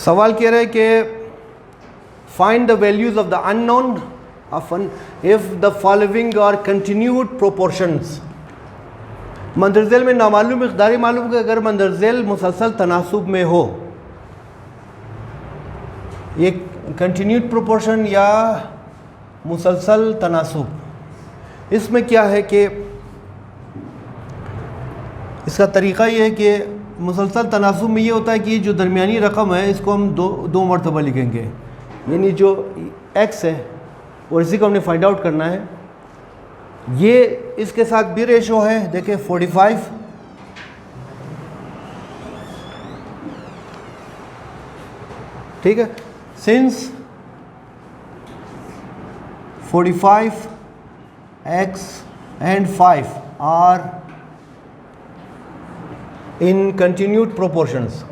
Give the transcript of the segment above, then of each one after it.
सवाल कह रहे हैं कि find the values of the unknown if the following are continued proportions. मंदरजेल में नामालूम मिक़दारी मालूम कि अगर मंदरजेल मुसलसल तनासुब में हो, ये कंटिन्यूड प्रोपोर्शन या मुसलसल तनासुब, इसमें क्या है कि इसका तरीक़ा ये है कि मुसलसल तनासुब में ये होता है कि जो दरमियानी रकम है इसको हम दो मरतबा लिखेंगे, यानी जो x है और इसी को हमने फाइंड आउट करना है। ये इसके साथ भी रेशो है, देखिए 45, ठीक है। Since 45 x and 5 are in continued proportions,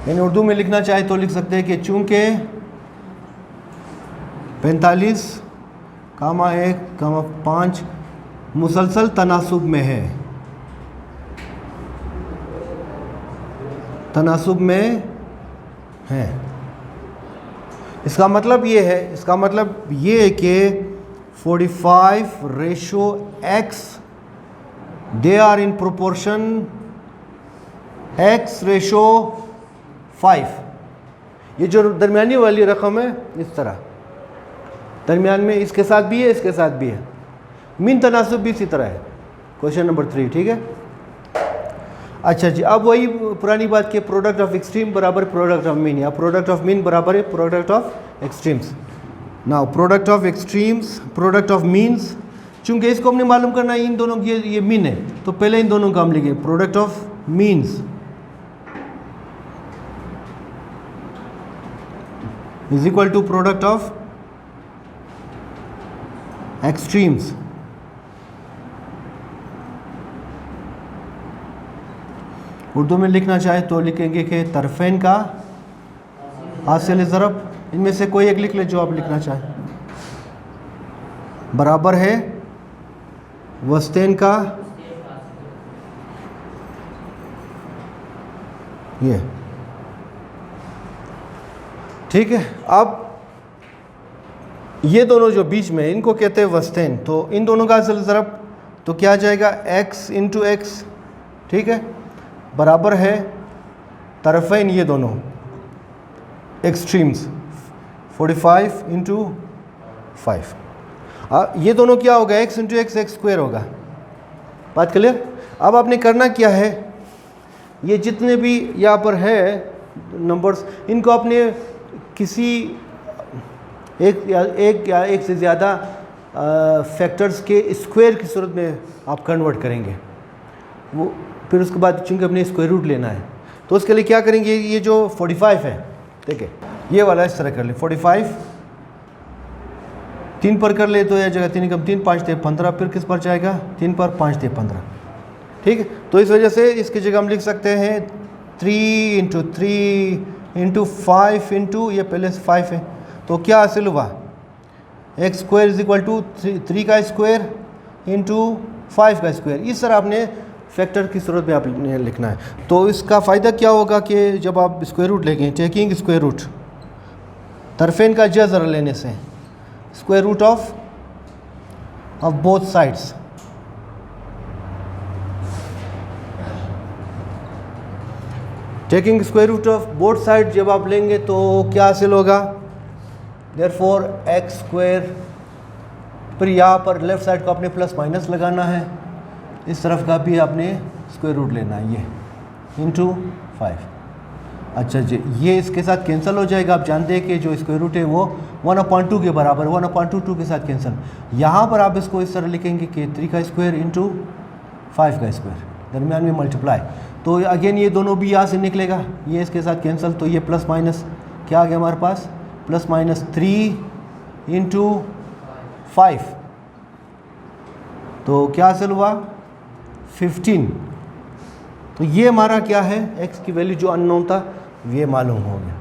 यानी उर्दू में लिखना चाहे तो लिख सकते हैं कि चूंकि 45, 1, 5 मुसलसल तनासुब में है, इसका मतलब ये है कि 45 ratio x they are in proportion x ratio 5। ये जो दरमियानी वाली रकम है इस तरह दरमियान में इसके साथ भी है, इसके साथ भी है। मीन तनासुब भी इसी तरह है। क्वेश्चन नंबर 3, ठीक है। अच्छा जी, अब वही पुरानी बात कि प्रोडक्ट ऑफ एक्सट्रीम बराबर प्रोडक्ट ऑफ मीन, या प्रोडक्ट ऑफ मीन बराबर है product of extremes. Now product of extremes, product of means, चूंकि इसको हमने मालूम करना है इन दोनों की ये मीन है, तो पहले इन दोनों का हम लिखें product of means is equal to product of extremes. Urdu में लिखना चाहे तो लिखेंगे कि तरफेन का हासिल ज़रब, इनमें से कोई एक लिख ले जो आप लिखना चाहें, बराबर है वस्तेन का ये, ठीक है। अब ये दोनों जो बीच में इनको कहते हैं वस्तेन, तो इन दोनों का हासिल ज़रब तो क्या आ जाएगा x इंटू एक्स, ठीक है, बराबर है तरफ़ैन ये दोनों एक्सट्रीम्स 45 इंटू 5। ये दोनों क्या होगा x इंटू एक्स स्क्वायर होगा। बात क्लियर। अब आपने करना क्या है, ये जितने भी यहाँ पर है नंबर्स, इनको आपने किसी एक या एक से ज़्यादा फैक्टर्स के स्क्वायर की सूरत में आप कन्वर्ट करेंगे। वो फिर उसके बाद चूँकि अपने स्क्वायर रूट लेना है, तो उसके लिए क्या करेंगे, ये जो 45 है, देखिए ये वाला इस तरह कर ले, 45 3 पर कर ले तो यह जगह 3 कम 3 5 थे 15, फिर किस पर जाएगा 3 पर 5 थे 15, ठीक है। तो इस वजह से इसकी जगह हम लिख सकते हैं 3 इंटू 3 इंटू 5 इंटू ये पहले से 5 है, तो क्या हासिल हुआ X square is equal to 3 का स्क्वायर इंटू 5 का स्क्वायर। इस तरह आपने फैक्टर की सूरत में आपने लिखना है। तो इसका फ़ायदा क्या होगा कि जब आप स्क्वायर रूट लेंगे, टेकिंग स्क्वायर रूट, तरफेन का जज़र लेने से, square root of both sides, taking square root of both side जब आप लेंगे तो क्या हासिल होगा, देयरफॉर एक्स स्क्वायर, फिर यहाँ पर लेफ़्ट साइड को आपने प्लस माइनस लगाना है, इस तरफ का भी आपने स्क्वायर रूट लेना है, ये इंटू 5। अच्छा जी, ये इसके साथ कैंसिल हो जाएगा। आप जानते हैं कि जो स्क्वायर रूट है वो 1/2 के बराबर, 1/2 के साथ कैंसिल। यहाँ पर आप इसको इस तरह लिखेंगे कि 3 का स्क्वायर इंटू 5 का स्क्वायर, दरमियान में मल्टीप्लाई, तो अगेन ये दोनों भी यहाँ से निकलेगा, ये इसके साथ कैंसिल, तो ये प्लस माइनस क्या आ गया हमारे पास, प्लस माइनस 3 इंटू 5, तो क्या हासिल हुआ 15। तो ये हमारा क्या है, x की वैल्यू जो अननोन था ये मालूम हो गया।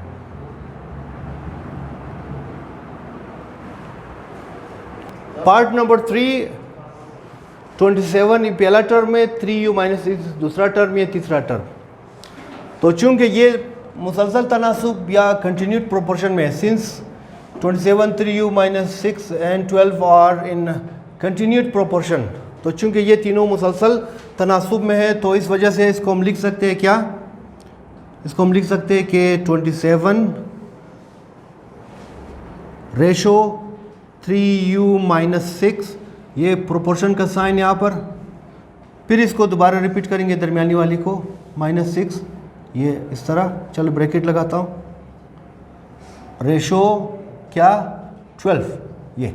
पार्ट नंबर 3, 27 ये पहला टर्म है, 3u माइनस 6 दूसरा टर्म, ये तीसरा टर्म। तो चूंकि ये मुसलसल तनासुब या कंटिन्यूड प्रोपोर्शन में है, since 27 3u minus 6 and 12 are in continued proportion, तो चूंकि ये तीनों मुसलसल तनासुब में है तो इस वजह से इसको हम लिख सकते हैं क्या, इसको हम लिख सकते हैं कि 27 रेशो 3u माइनस 6, ये प्रोपोर्शन का साइन यहाँ पर, फिर इसको दोबारा रिपीट करेंगे दरमियानी वाली को -6, ये इस तरह, चलो ब्रैकेट लगाता हूँ, रेशो क्या 12, ये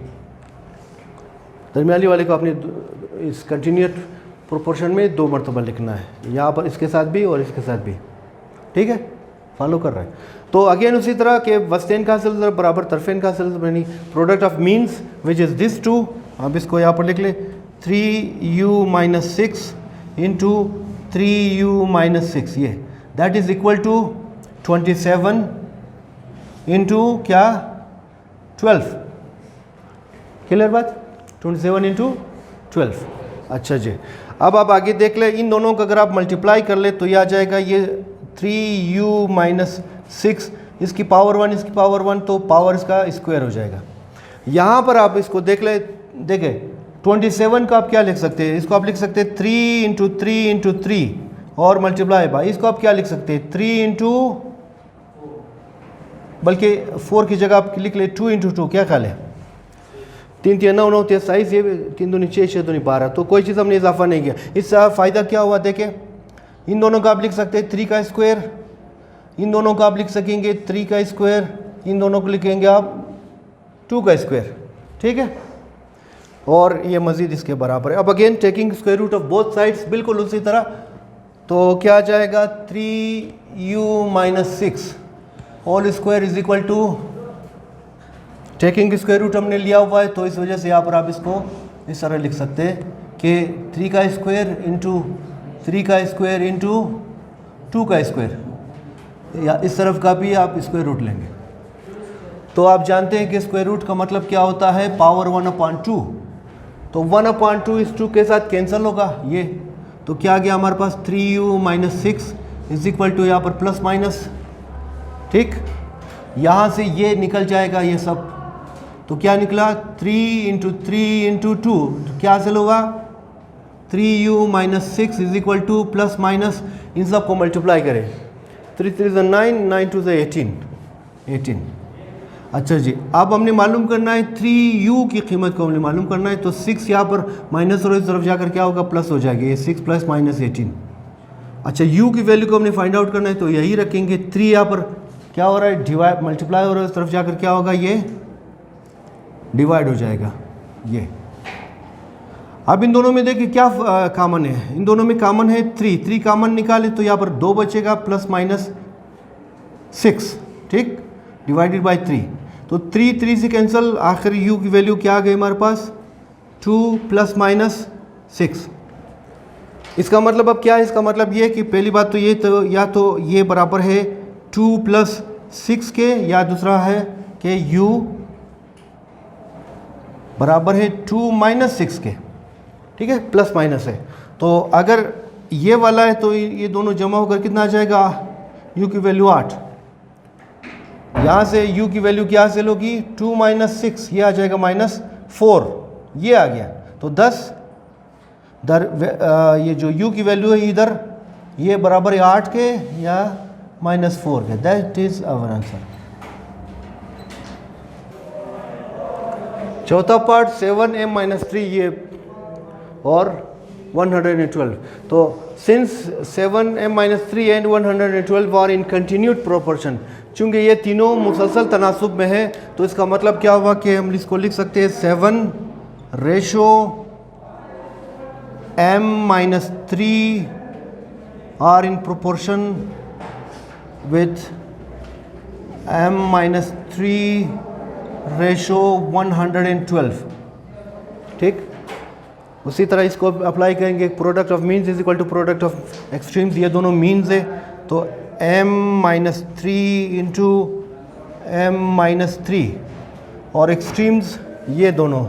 दरमियानी वाले को अपने इस कंटिन्यूट प्रोपोर्शन में 2 मरतबा लिखना है, यहाँ पर इसके साथ भी और इसके साथ भी, ठीक है, फॉलो कर रहे हैं। तो अगेन उसी तरह के वस्तेन का हासिल बराबर तरफेन का हासिल, यानी product of means which is this two, अब इसको यहाँ पर लिख ले 3u minus 6 into 3u minus 6, ये that is equal to 27 into क्या 12, क्लियर बात, 27 इंटू 12। अच्छा जी, अब आप आगे देख ले, इन दोनों का अगर आप मल्टीप्लाई कर ले तो ये आ जाएगा ये 3u माइनस 6, इसकी पावर 1 इसकी पावर 1, तो पावर इसका स्क्वायर हो जाएगा। यहाँ पर आप इसको देख ले, देखें 27 का आप क्या लिख सकते हैं, इसको आप लिख सकते हैं 3 इंटू 3 इंटू 3 और मल्टीप्लाई बाई, इसको आप क्या लिख सकते हैं 3 इंटू, बल्कि 4 की जगह आप लिख ले 2 इंटू 2, क्या ख्याल है, 3 3 9 9 23, ये 3 दूनी 6 6 दूनी 12, तो कोई चीज़ हमने इजाफा नहीं किया। इससे फ़ायदा क्या हुआ देखें, इन दोनों का आप लिख सकते हैं 3 का स्क्वायर, इन दोनों का आप लिख सकेंगे 3 का स्क्वायर, इन दोनों को लिखेंगे आप 2 का स्क्वायर, ठीक है, और ये मज़ीद इसके बराबर है। अब again taking square root of both sides, बिल्कुल उसी तरह, तो क्या आ जाएगा 3u minus 6 whole square is equal to, taking square root हमने लिया हुआ है तो इस वजह से यहाँ पर आप इसको इस तरह लिख सकते हैं कि 3 का स्क्वायर इंटू 3 का स्क्वायर इंटू 2 का स्क्वायर, या इस तरफ का भी आप स्क्वायर रूट लेंगे। तो आप जानते हैं कि स्क्वायर रूट का मतलब क्या होता है, पावर 1/2, तो 1/2 इस 2 के साथ कैंसिल होगा ये, तो क्या आ गया हमारे पास 3u minus 6 is equal to यहाँ पर प्लस माइनस, ठीक, यहाँ से ये निकल जाएगा ये सब, तो क्या निकला 3 इंटू 3 इंटू 2, क्या हासिल होगा 3u minus 6 is equal to plus minus, इन सब को मल्टीप्लाई करें, 3 3 9 9 2 18। अच्छा जी, अब हमने मालूम करना है 3u की कीमत को हमने मालूम करना है, तो 6 यहाँ पर माइनस और इस तरफ जाकर क्या होगा प्लस हो जाएगा, ये 6 प्लस माइनस 18। अच्छा, u की वैल्यू को हमने फाइंड आउट करना है तो यही रखेंगे, 3 यहाँ पर क्या हो रहा है डिवाइड मल्टीप्लाई हो रहा है, इस तरफ जाकर क्या होगा ये डिवाइड हो जाएगा ये। अब इन दोनों में देखिए क्या कॉमन है, इन दोनों में कॉमन है 3 कॉमन निकाले तो यहाँ पर 2 बचेगा प्लस माइनस 6, ठीक, डिवाइडेड बाय 3, तो 3 से कैंसिल, आखिर u की वैल्यू क्या आ गई हमारे पास 2 प्लस माइनस 6। इसका मतलब अब क्या है, इसका मतलब ये कि पहली बात तो ये, तो या तो ये बराबर है 2 प्लस 6 के, या दूसरा है कि u बराबर है 2 माइनस 6 के, ठीक है, प्लस माइनस है। तो अगर ये वाला है तो ये दोनों जमा होकर कितना आ जाएगा, u की वैल्यू 8, यहाँ से u की वैल्यू क्या हासिल होगी 2 माइनस 6, ये आ जाएगा -4, ये आ गया, तो 10 ये जो u की वैल्यू है इधर ये बराबर है 8 के या -4 के, दैट इज आवर आंसर। चौथा पार्ट 7m-3 ये और 112, तो since 7m-3 and 112 are in continued proportion, चूँकि ये तीनों मुसलसल तनासुब में है तो इसका मतलब क्या हुआ कि हम इसको लिख सकते हैं 7 ratio m-3 are in proportion with m-3 ratio 112, ठीक। उसी तरह इसको अप्लाई करेंगे, product of means is equal to product of extremes, ये दोनों मीन्स है, तो m-3 इंटू m-3 और एक्सट्रीम्स ये दोनों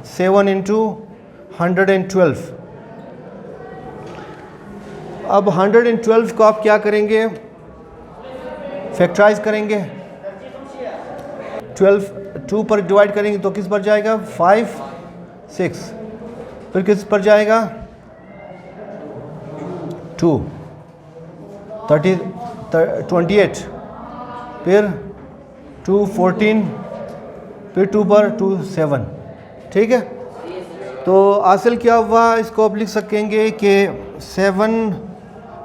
7 इंटू 112। अब 112 को आप क्या करेंगे, फैक्टराइज करेंगे, 12 2 पर डिवाइड करेंगे तो किस पर जाएगा 5 6, फिर किस पर जाएगा 2 30 28, फिर 2 14, फिर 2 पर 2 7। ठीक है, तो हासिल क्या हुआ, इसको आप लिख सकेंगे कि 7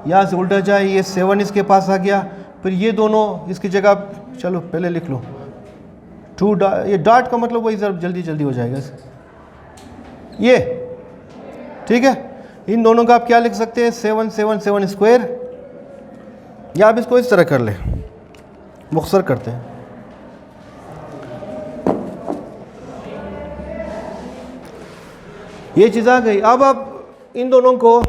यहाँ से उल्टा जाए, ये 7 इसके पास आ गया, फिर ये दोनों इसकी जगह, चलो पहले लिख लो 2 ये डॉट का मतलब वही ज़रा जल्दी जल्दी हो जाएगा ये। ठीक है, इन दोनों का आप क्या लिख सकते हैं 7 7 7 स्क्वायर, या आप इसको इस तरह कर लें, मुख्तसर करते हैं। ये चीज़ आ गई। अब आप इन दोनों को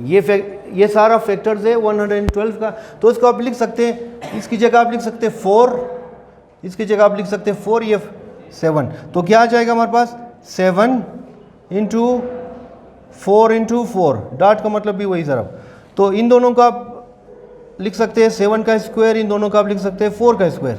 ये सारा फैक्टर्स है 112 का, तो इसको आप लिख सकते हैं, इसकी जगह आप लिख सकते हैं 4, इसकी जगह आप लिख सकते हैं 4, ये 7, तो क्या आ जाएगा हमारे पास 7 इंटू 4 इंटू 4, डॉट का मतलब भी वही ज़रा। तो इन दोनों का आप लिख सकते हैं 7 का स्क्वायर, इन दोनों का आप लिख सकते हैं 4 का स्क्वायर।